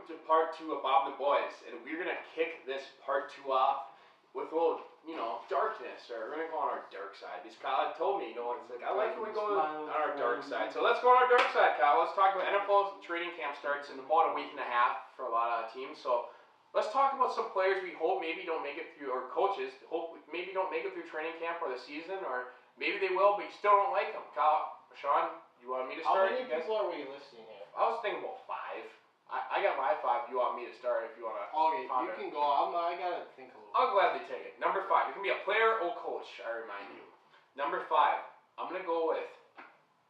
to part 2 of Bob and the Boys, and we're gonna kick this part 2 off with a little, darkness, or we're gonna go on our dark side. Because Kyle told me, it's like I like when we go on our dark side. So let's go on our dark side, Kyle. Let's talk about NFL training camp starts in about a week and a half for a lot of teams. So let's talk about some players we hope maybe don't make it through, or coaches hope maybe don't make it through training camp or the season, or maybe they will, but you still don't like them. Kyle, Sean, you want me to start? How many people are we listing here? I was thinking about 5. I got my 5. You want me to start if you want to? Okay, you can go. I gotta think a little. I'll gladly take it. Number 5. It can be a player or coach, I remind you. Number 5. I'm going to go with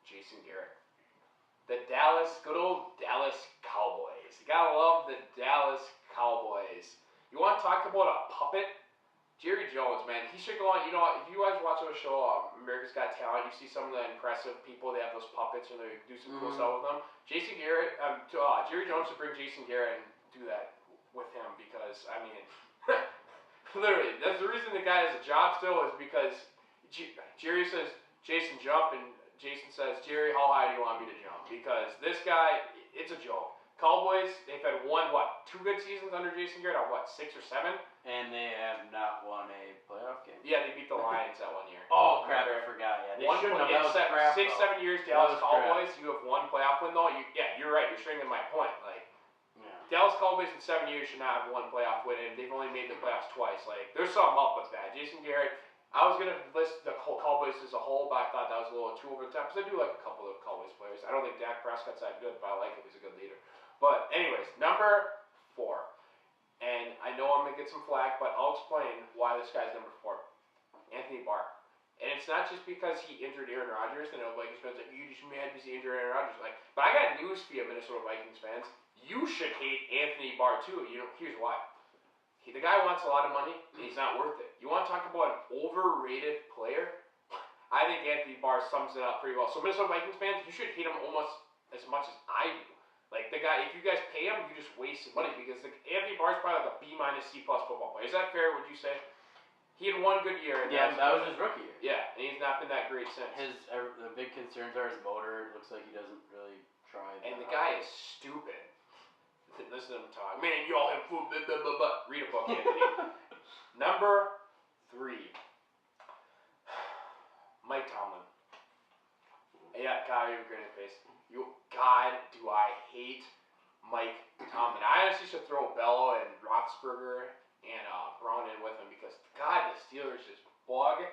Jason Garrett. The good old Dallas Cowboys. You got to love the Dallas Cowboys. You want to talk about a puppet? Jerry Jones, man, he should go on. If you guys watch the show, America's Got Talent, you see some of the impressive people. They have those puppets and they do some cool stuff with them. Jason Garrett, Jerry Jones should bring Jason Garrett and do that with him because, literally, that's the reason the guy has a job still is because Jerry says, Jason, jump, and Jason says, Jerry, how high do you want me to jump? Because this guy, it's a joke. Cowboys, they've had 2 good seasons under Jason Garrett, 6 or 7? And they have not won a playoff game. Yeah, they beat the Lions that 1 year. Oh, crap, I forgot. Yeah, they shouldn't have. 6, 7 years, Dallas Cowboys, you have 1 playoff win, though. You're right, you're stringing my point. Dallas Cowboys in 7 years should not have 1 playoff win, and they've only made the playoffs twice. There's something up with that. Jason Garrett, I was going to list the Cowboys as a whole, but I thought that was a little too over the top, because I do like a couple of Cowboys players. I don't think Dak Prescott's that good, but I like him. He's a good leader. But anyways, number 4. And I know I'm going to get some flack, but I'll explain why this guy's number 4. Anthony Barr. And it's not just because he injured Aaron Rodgers, and Vikings fans are like, you just mad because he injured Aaron Rodgers. But I got news for you, Minnesota Vikings fans. You should hate Anthony Barr too. Here's why. The guy wants a lot of money, and he's not worth it. You want to talk about an overrated player? I think Anthony Barr sums it up pretty well. So Minnesota Vikings fans, you should hate him almost as much as I do. The guy, if you guys pay him, you just wasted money because Anthony Barr's probably a B- C+ football player. Is that fair? Would you say? He had 1 good year. Yeah, that was his rookie year. Yeah, and he's not been that great since. The big concerns are his motor. It looks like he doesn't really try. And the guy is stupid. Listen to him talk. Man, y'all have food. Blah, blah, blah, blah. Read a book, Anthony. Number 3. Mike Tomlin. Yeah, God, you have a grin face. God, do I hate Mike Tomlin. I honestly should throw Bello and Roethlisberger and Brown in with him because, God, the Steelers just bug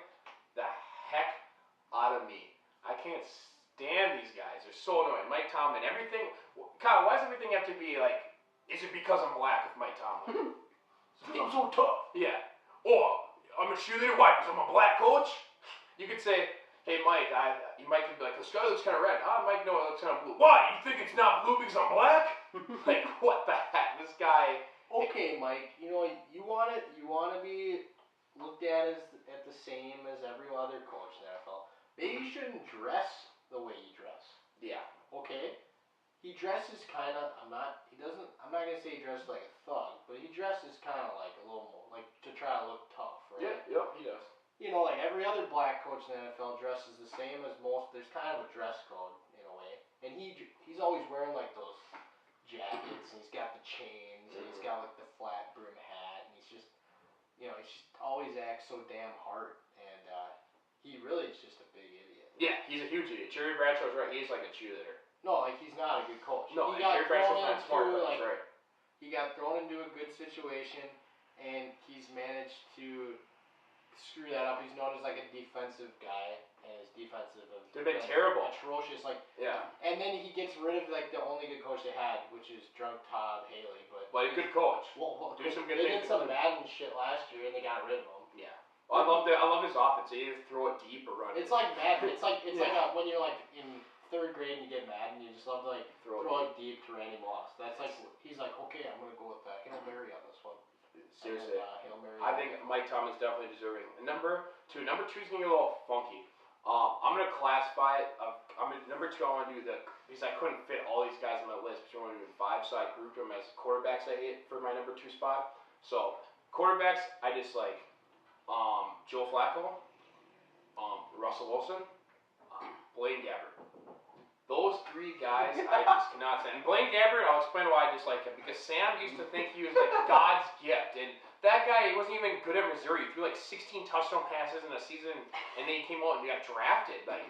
the heck out of me. I can't stand these guys. They're so annoying. Mike Tomlin, everything. Kyle, why does everything have to be is it because I'm black with Mike Tomlin? I'm so tough. Yeah. Or, I'm a cheerleader, why? Because I'm a black coach? You could say, hey, Mike, you might be like, the sky looks kind of red. Mike, no, it looks kind of blue. Why? You think it's not blue because I'm black? What the heck? This guy. Okay, Mike, you want to be looked at at the same as every other coach in the NFL. Maybe you shouldn't dress the way you dress. Yeah. Okay? He dresses kind of, I'm not going to say he dresses like a thug, but he dresses kind of like a little more, to try to look tough, right? Yeah, yep, he does. Every other black coach in the NFL dresses the same as most. There's kind of a dress code in a way, and he's always wearing those jackets, and he's got the chains, and he's got the flat brim hat, and he's just, he just always acts so damn hard, and he really is just a big idiot. Yeah, he's a huge idiot. Jerry Bradshaw's right. He's like a cheerleader. No, he's not a good coach. No, Jerry Bradshaw's not smart, but he's right. He got thrown into a good situation, and he's managed to screw that up. He's known as a defensive guy, and his defensive have they've been terrible, atrocious. Yeah. And then he gets rid of the only good coach they had, which is drunk Todd Haley. But a good coach. Well, do some good they things. did some Madden shit last year, and they got rid of him. Yeah. Well, I love his offense. They either throw it deep or run it. It's like Madden. It's like when you're in 3rd grade and you get mad and you just love to throw it deep to Randy Moss. That's he's okay, I'm gonna go with that Hail Mary on this one. Seriously, Hail Mary. I think Mike Tomlin's definitely deserving. And number 2's gonna get a little funky. I'm gonna classify it. Number 2. I want to do because I couldn't fit all these guys on my list. But I want to do 5, so I grouped them as quarterbacks I hate for my number 2 spot. So quarterbacks I dislike. Joe Flacco, Russell Wilson, Blaine Gabbert. Those three guys, I just cannot stand. And Blaine Gabbert, I'll explain why I dislike him. Because Sam used to think he was like God's gift. And that guy, he wasn't even good at Missouri. He threw like 16 touchdown passes in a season, and then he came out and he got drafted. Like,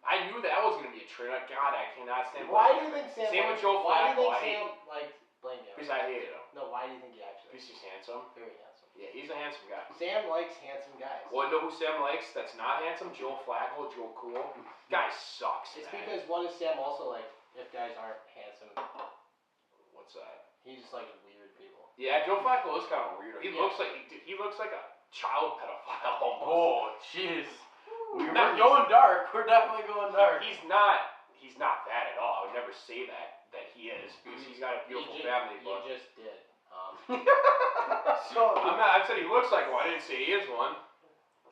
I knew that was going to be a trade. Like, God, I cannot stand Why do you think Sam Same with likes, Joe why do you Flacco. think Sam likes Blaine Gabbert? Because I hated him. No, why do you think he actually Because he's handsome. Very handsome. Yeah, he's a handsome guy. Sam likes handsome guys. Well, know who Sam likes that's not handsome? Joe Flacco, Joe Cool. Guy sucks, It's man. because what does Sam also like if guys aren't handsome? What's that? He just likes weird people. Yeah, Joe Flacco is kind of a weirdo. He Yeah. looks like a child pedophile almost. Oh, jeez. We're No, going dark. We're definitely going dark. He's not that at all. I would never say that he is because he's got a beautiful family. You But just did. So I said he looks like one. I didn't say he is one.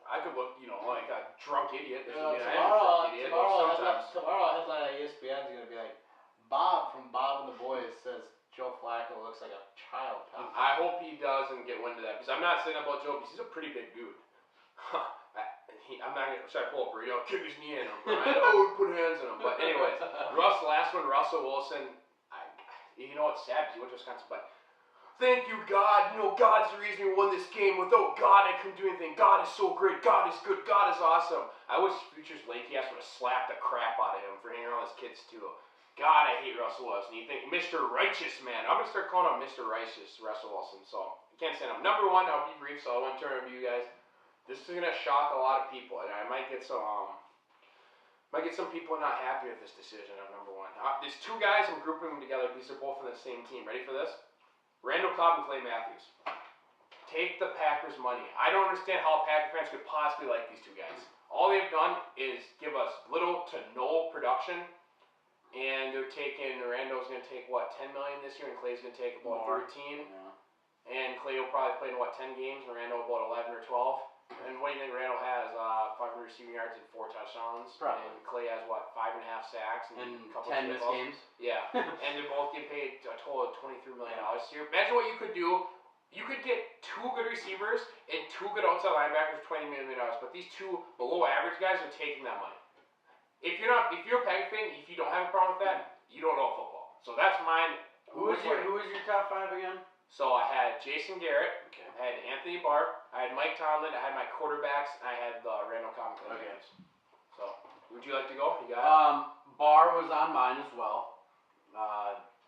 I could look, like a drunk idiot. Doesn't mean I am a drunk idiot. Sometimes. Tomorrow headline at ESPN is going to be like, Bob from Bob and the Boys says Joe Flacco looks like a child. I hope he doesn't get wind of that because I'm not saying about Joe because he's a pretty big dude. I'm not going to try to pull a burrito, kick his knee in him, right? Oh, put hands in him. But anyways, last one, Russell Wilson. You know what's sad because he went to Wisconsin, but thank you, God. God's the reason we won this game. Without God, I couldn't do anything. God is so great. God is good. God is awesome. I wish Futures Lakey ass would have slapped the crap out of him for hanging around his kids too. God, I hate Russell Wilson. You think Mr. Righteous Man? I'm gonna start calling him Mr. Righteous Russell Wilson. So I can't stand him. Number one, I'll be brief, so I won't turn it over to you guys. This is gonna shock a lot of people, and I might get some people not happy with this decision of number one. There's two guys. I'm grouping them together because they're both on the same team. Ready for this? Randall Cobb and Clay Matthews. Take the Packers' money. I don't understand how Packer fans could possibly like these two guys. All they've done is give us little to no production, and they're taking. Randall's going to take what, $10 million this year, and Clay's going to take about 13. Yeah. And Clay will probably play in 10 games, and Randall about 11 or 12. And what do you think Randall has? 500 receiving yards and 4 touchdowns. Probably. And Clay has 5.5 sacks and a couple 10 missed tackles. games. Yeah, and they're both getting paid a total of $23 million this year. Imagine what you could do. You could get 2 good receivers and 2 good outside linebackers, $20 million. But these 2 below average guys are taking that money. If you're a Packer fan, if you don't have a problem with that, you don't know football. So that's mine. Who was your top 5 again? So I had Jason Garrett. Okay. I had Anthony Barr. I had Mike Tomlin. I had my quarterbacks. And I had Randall Cobb. Okay. So, would you like to go? You got it? Barr was on mine as well.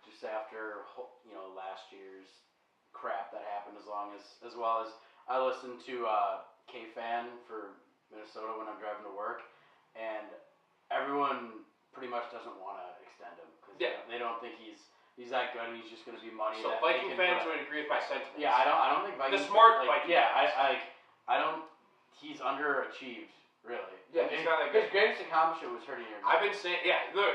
Just after last year's crap that happened, as well as I listened to K-Fan for Minnesota when I'm driving to work, and everyone pretty much doesn't want to extend him because they don't think he's that good, and he's just going to be money. So Viking fans would agree with my sentiments. Yeah, I don't think Vikings. The smart Viking. Yeah, I don't. He's underachieved, really. Yeah, he's not that good. His greatest accomplishment was hurting your. I've been saying,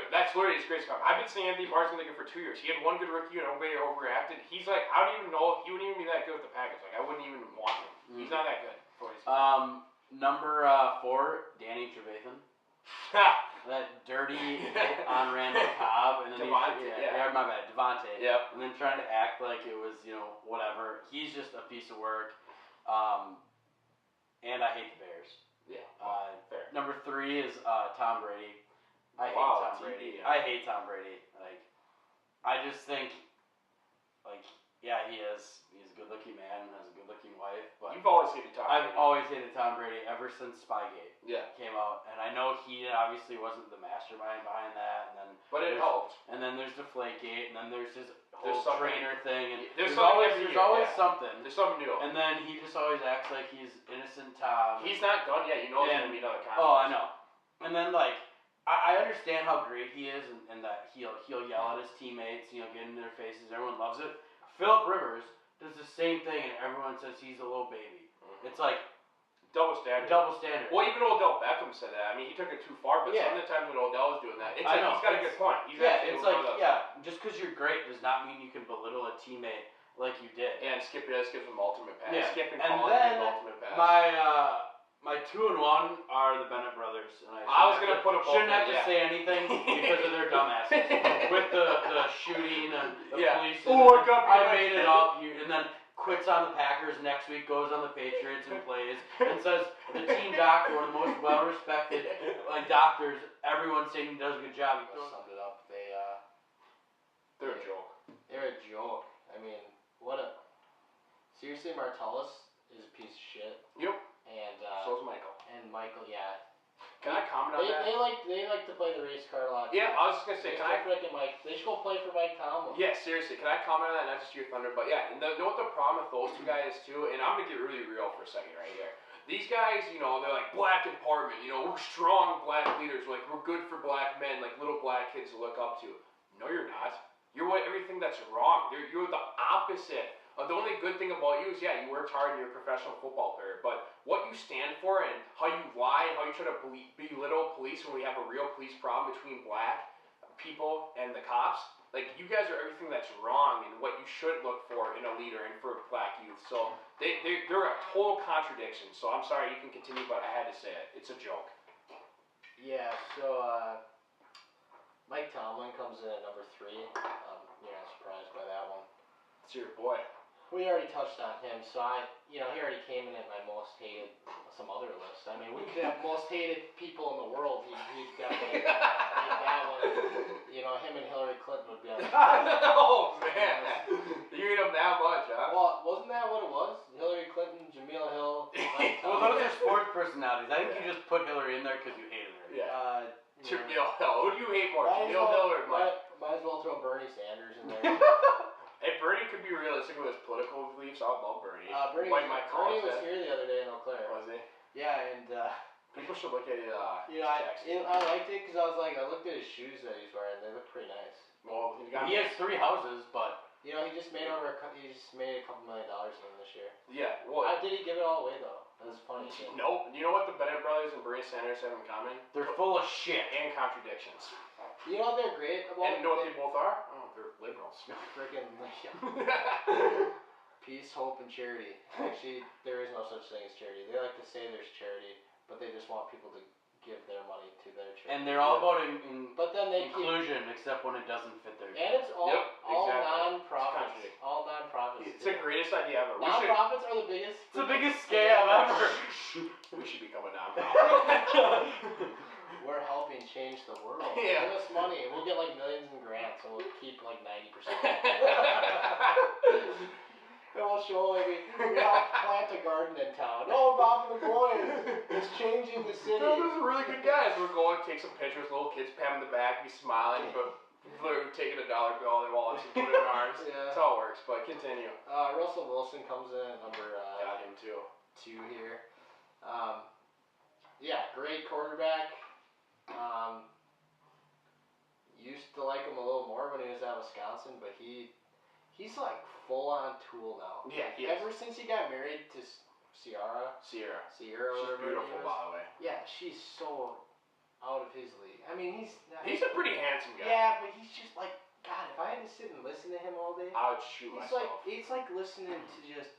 that's literally his greatest accomplishment. I've been saying Anthony Barr's been looking for 2 years. He had one good rookie and everybody overreacted. He's like, I don't even know if he wouldn't even be that good with the Packers. Like, I wouldn't even want him. He's not that good. Number 4, Danny Trevathan. That dirty hit on Randall Cobb, and then Devontae, my bad, Devontae. Yep. And then trying to act like it was, whatever. He's just a piece of work. And I hate the Bears. Yeah. Fair. Number 3 is Tom Brady. I hate Tom Brady. Yeah. I hate Tom Brady. I just think, he's a good-looking man and has a good-looking wife, but You've always hated Tom Brady. I've always hated Tom Brady ever since Spygate Yeah. came out, and I know he obviously wasn't the mastermind behind that, and then But it helped. and then there's Deflategate, and then there's his There's whole something- trainer thing, and There's always something every always year, something, There's something new. and then he just always acts like he's innocent Tom. He's not done yet. You know there's going to be another contract. Oh, I know. And then I understand how great he is, and that he'll yell at his teammates, get in their faces. Everyone loves it. Phillip Rivers does the same thing, and everyone says he's a little baby. Mm-hmm. It's like double standard. double standard. Well, even Odell Beckham said that. I mean, he took it too far, but some of the times when Odell was doing that, it's I like know. he's got a good point. He's just because you're great does not mean you can belittle a teammate like you did. And Skip gives him ultimate pass. Yeah. Skip and And Colin then give ultimate pass. My 2 and 1 are the Bennett brothers, and I was gonna put a shouldn't have to say anything because of their dumbasses with the shooting and the police. Oh, I made it up. And then quits on the Packers next week, goes on the Patriots and plays, and says the team doctor, one of the most well-respected doctors. Everyone's saying he does a good job. He summed it they're a joke. I mean, seriously, Martellus is a piece of shit. Yep. And so is Michael. And Michael, yeah. Can I comment on that? They like to play the race card a lot. Yeah, too. I was just gonna say, They should go play for Mike Tomlin. Yeah, seriously, can I comment on that? Not just your Thunder, but yeah, and know what the problem with those two guys too? And I'm gonna get really real for a second right here. These guys, you know, they're like black empowerment. You know, we're strong black leaders. Like we're good for black men, like little black kids to look up to. No, you're not. You're everything that's wrong. You're the opposite. The only good thing about you is, yeah, you worked hard and you're a professional football player, but what you stand for and how you lie and how you try to belittle police when we have a real police problem between black people and the cops, like, you guys are everything that's wrong and what you should look for in a leader and for black youth. So they're a total contradiction. So I'm sorry, you can continue, but I had to say it. It's a joke. Yeah, so Mike Tomlin comes in at number 3. You're not surprised by that one. It's your boy. We already touched on him, so he already came in at my most hated, some other list. I mean, we could have most hated people in the world. He'd definitely make that one. You know, him and Hillary Clinton would be on. Oh man, you hate him that much, huh? Well, wasn't that what it was? Hillary Clinton, Jameel Hill. Well, those are sports personalities. I think you just put Hillary in there because you hated her. Yeah. Jameel Hill. Who do you hate more, Jameel Hill or Mike? Might as well throw Bernie Sanders in there. Hey, Bernie could be realistic with his political beliefs. I love Bernie. Bernie was here the other day in Eau Claire. Was he? Yeah, and people should look at it. I liked it because I looked at his shoes that he's wearing. They look pretty nice. Well, he has 3 houses, but he just made a couple $1 million in them this year. Yeah. Well, did he give it all away though? That was funny. Nope. You know what the Bennett brothers and Bernie Sanders have in common? They're full of shit and contradictions. You know what they're great about? And you know what they both are? Oh, they're liberals. Freaking peace, hope, and charity. Actually, there is no such thing as charity. They like to say there's charity, but they just want people to give their money to their charity. And they're all about but then they inclusion, except when it doesn't fit their. And it's all exactly. non-profits. All non-profits. It's the greatest idea ever. Non-profits are the biggest. It's the biggest scam ever. We should become a non-profit. We're helping change the world. Yeah. Give us money. We'll get like millions in grants, and we'll keep like 90%. And we'll show we helped plant a garden in town. Oh, Bob and the boys, it's changing the city. No, those are really good guys. We're going to take some pictures, little kids pat him in the back, be smiling, but we're taking $1 bill out of their wallets and put it in ours. Yeah. That's how it works. But continue. Russell Wilson comes in at number got him too. 2 here. Yeah, great quarterback. Used to like him a little more when he was at Wisconsin, but he's like full on tool now. Yeah, Ever since he got married to Sierra. She's Whatever beautiful, by the way. Yeah, she's so out of his league. I mean, he's a pretty handsome guy. Yeah, but he's just like, God, if I had to sit and listen to him all day, I would shoot myself. It's like listening to just.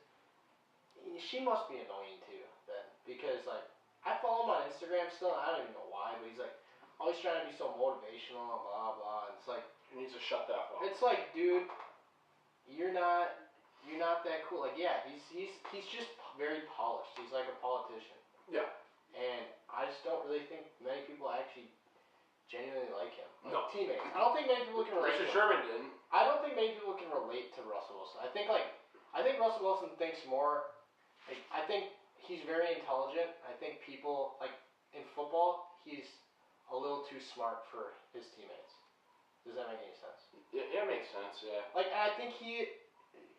She must be annoying too, then, because like I follow him on Instagram still. I don't even know why, but he's like always trying to be so motivational and blah blah. And it's like he needs to shut that off. It's like, dude, you're not that cool. Like, yeah, he's just very polished. He's like a politician. Yeah. And I just don't really think many people actually genuinely like him. Like no. Teammates. I don't think many people can relate. Richard Sherman didn't. I don't think many people can relate to Russell Wilson. I think Russell Wilson thinks more. Like, I think he's very intelligent. I think people like in football, he's a little too smart for his teammates. Does that make any sense? Yeah, it makes sense. Yeah. Like, and I think he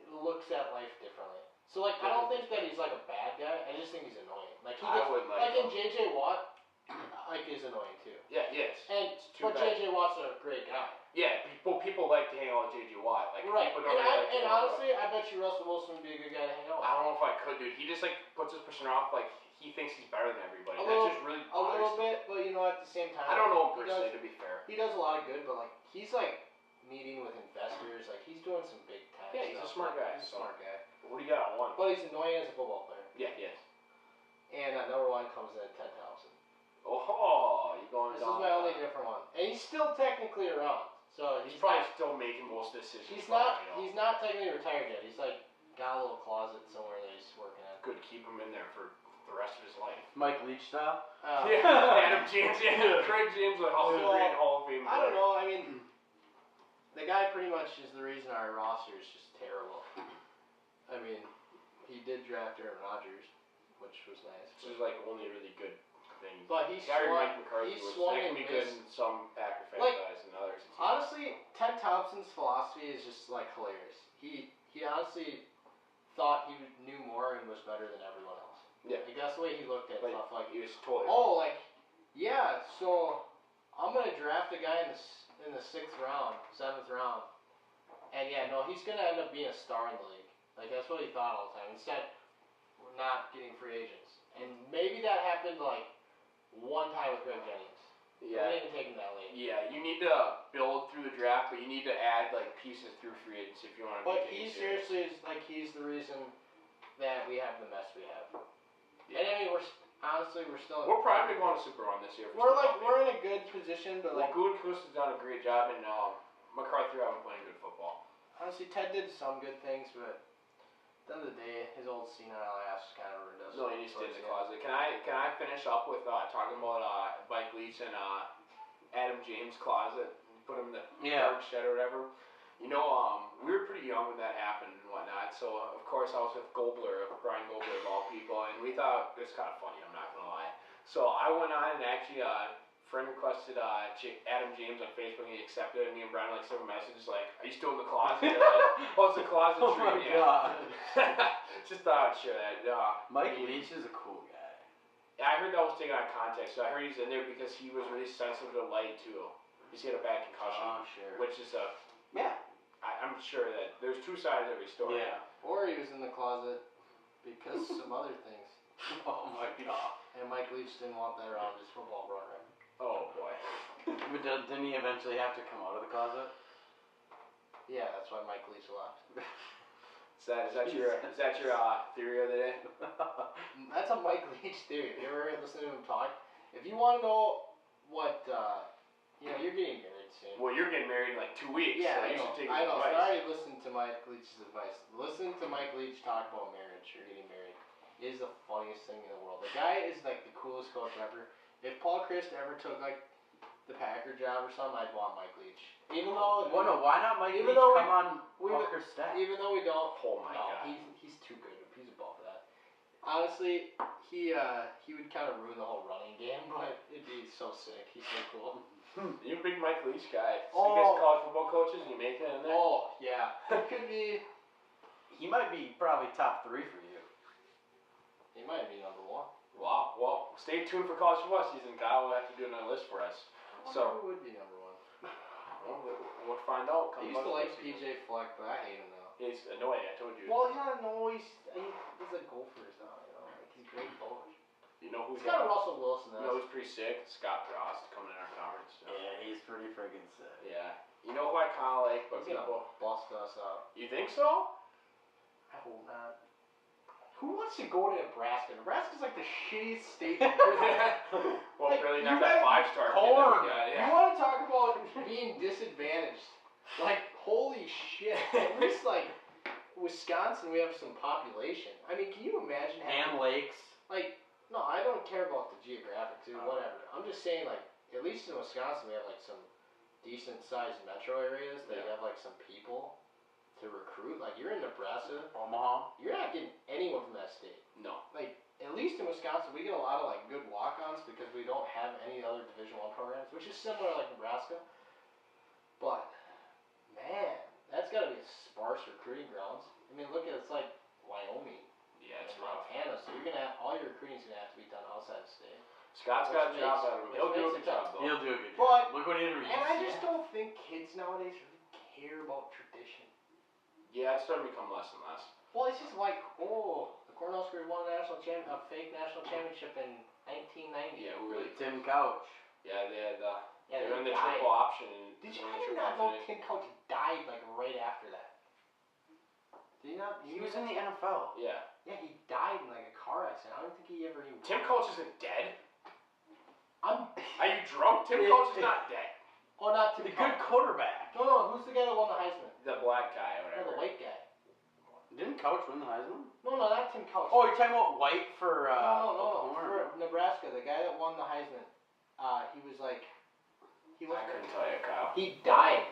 looks at life differently. So like, I don't think that he's like a bad guy. I just think he's annoying. Like he gets, like in JJ Watt, like is annoying too. Yeah, yes. But JJ Watt's a great guy. Yeah, people like to hang out with JJ Watt. Like, right. People don't and honestly, I bet you Russell Wilson would be a good guy to hang out with. I don't know if I could, dude. He just like puts his persona off like he thinks he's better than everybody. That's just really a little bit, but you know, at the same time, I don't know him personally, to be fair. He does a lot of good, but like he's like meeting with investors. Like he's doing some big time. Yeah, he's a smart guy. He's a smart guy. What do you got on 1? But he's annoying as a football player. Yeah, yes. And number 1 comes in at 10,000. Oh, you're going This down. is my only different one, and he's still technically around. So he's probably still making most decisions. He's not technically retired yet. He's like got a little closet somewhere that he's working at. Good, keep him in there for the rest of his life. Mike Leach style. Yeah, Adam James, Craig James, the Hall of Fame. I don't know. I mean, the guy pretty much is the reason our roster is just terrible. I mean, he did draft Aaron Rodgers, which was nice. Which is like only really good thing. But he Gary swung, Mike McCarthy he was swung that and can be good missed. in some Packer fan Like, guys and others. Honestly, Ted Thompson's philosophy is just like hilarious. He honestly thought he knew more and was better than everyone else. Yeah. Like that's the way he looked at like, stuff. Like, he was totally. oh, like, yeah. So I'm gonna draft a guy in the 6th round, 7th round, and yeah, no, he's gonna end up being a star in the league. Like that's what he thought all the time. Instead, we're not getting free agents, and maybe that happened like one time with Greg Jennings. Yeah. We didn't take him that late. Yeah, you need to build through the draft, but you need to add like pieces through free agency if you want to. But he seriously is like he's the reason that we have the mess we have. Yeah. And I mean, we're still. We're probably going to Super Bowl this year. We're in a good position, but like. Well, Gutekunst has done a great job, and McCarthy haven't playing good football. Honestly, Ted did some good things, but at the end of the day, his old senile ass kind of ruined us. No, he needs to stay in the closet. Can I finish up with talking about Mike Leach and Adam James' closet? Put him in the garbage shed or whatever. You know, we were pretty young when that happened and whatnot. So of course I was with Brian Gobler of all people, and we thought it was kind of funny. I'm not gonna lie. So I went on and actually friend requested Adam James on Facebook, and he accepted it. And me and Brian like sent a message like, "Are you still in the closet?" Like, oh, it's the closet Oh tree. my god. Just thought I'd share that. Mike Leach is a cool guy. Yeah, I heard that was taken out of context. So I heard he's in there because he was really sensitive to light too. He's got a bad concussion, sure. which is yeah. I'm sure that there's two sides of every story. Yeah. Or he was in the closet because of some other things. Oh my god. And Mike Leach didn't want that around his football program. Oh boy. But didn't he eventually have to come out of the closet? Yeah, that's why Mike Leach left. Is that your theory of the day? That's a Mike Leach theory. If you ever listen to him talk, if you want to know what, you're getting married soon. Well, you're getting married in like 2 weeks. Yeah, so you should take I his know. So advice. I already listened to Mike Leach's advice. Listen to Mike Leach talk about marriage or getting married. It is the funniest thing in the world. The guy is like the coolest coach ever. If Paul Christ ever took like the Packer job or something, I'd want Mike Leach. Even though. Well, no, why not Mike even Leach though come on Walker's staff? Even though we don't. Oh my god. He's too good. He's above that. Honestly, he would kind of ruin the whole running game, but it'd be so sick. He's so cool. You're a big Mike Leach guy. Oh. Sickest college football coaches, and you make it in there? Oh, yeah. It could be. He might be probably top 3 for you. He might be number 1. Wow. Well, stay tuned for college football season. Kyle will have to do another list for us. So who would be number 1? we'll find out. I used to like PJ Fleck, but I hate him now. He's annoying. I told you. Well, he's a Gophers now. Like he's a great coach. You know who's He's got a Russell Wilson. You know who's pretty sick? Scott Frost coming in our conference. So. Yeah, he's pretty friggin' sick. Yeah. You know who I kind of like, but He's gonna people. bust us up. You think so? I hope not. Who wants to go to Nebraska? Nebraska's like the shittiest state. Well, like, really you not that guys- 5-star. corn. You want to talk about being disadvantaged? Like, holy shit. At least, like, Wisconsin, we have some population. I mean, can you imagine having... And lakes. Like, no, I don't care about the geographic, too, whatever. I'm just saying, like, at least in Wisconsin, we have, like, some decent-sized metro areas that have, like, some people to recruit. Like, you're in Nebraska. Omaha. You're not getting anyone from that state. No. Like, at least in Wisconsin, we get a lot of, like, good walk-ons because we don't have any other Division I programs, which is similar to, like, Nebraska. But, man, that's got to be a sparse recruiting grounds. I mean, look at it's like Wyoming Yeah, it's and rough. Montana, so you're going to have, all your recruiting's going to have to be done outside the state. Scott's got a job out of him. He'll do a makes good it job, tough. though. He'll do a good job. But, Look what he interviews. and I just don't think kids nowadays really care about tradition. Yeah, it's starting to become less and less. Well, it's just like, oh, the Cornhuskers won a fake national championship in 1990. Yeah, who really? Tim Couch. Yeah, they had Yeah, they're in they the died. triple option. And Did you won the ever triple not know option. Tim Couch died like right after that? Did you not? He was in the NFL. Yeah. Yeah, he died in like a car accident. I don't think he ever even. Tim Coach isn't dead. I'm. Are you drunk? Tim Coach is not dead. Oh, not Tim The good Couch. quarterback. No, who's the guy that won the Heisman? The black guy or No, whatever. the white guy. Didn't Couch win the Heisman? No, not Tim Couch. Oh, you're talking about White for no, Oklahoma? for Nebraska, the guy that won the Heisman. He was like, he was. I couldn't tell you, Kyle. He died.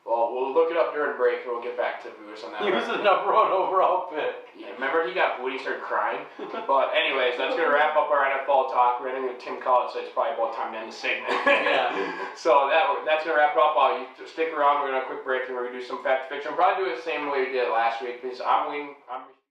Well, we'll look it up during break and we'll get back to Boos on that. He was the number 1 overall pick. Yeah, remember he got booed, he started crying. But anyways, that's going to wrap up our NFL talk. We're ending with Tim Collins, so it's probably about time to end the segment. Yeah. So that's going to wrap it up. You stick around, we're going to have a quick break and we're going to do some fact fiction. We'll probably do it the same way we did last week because I'm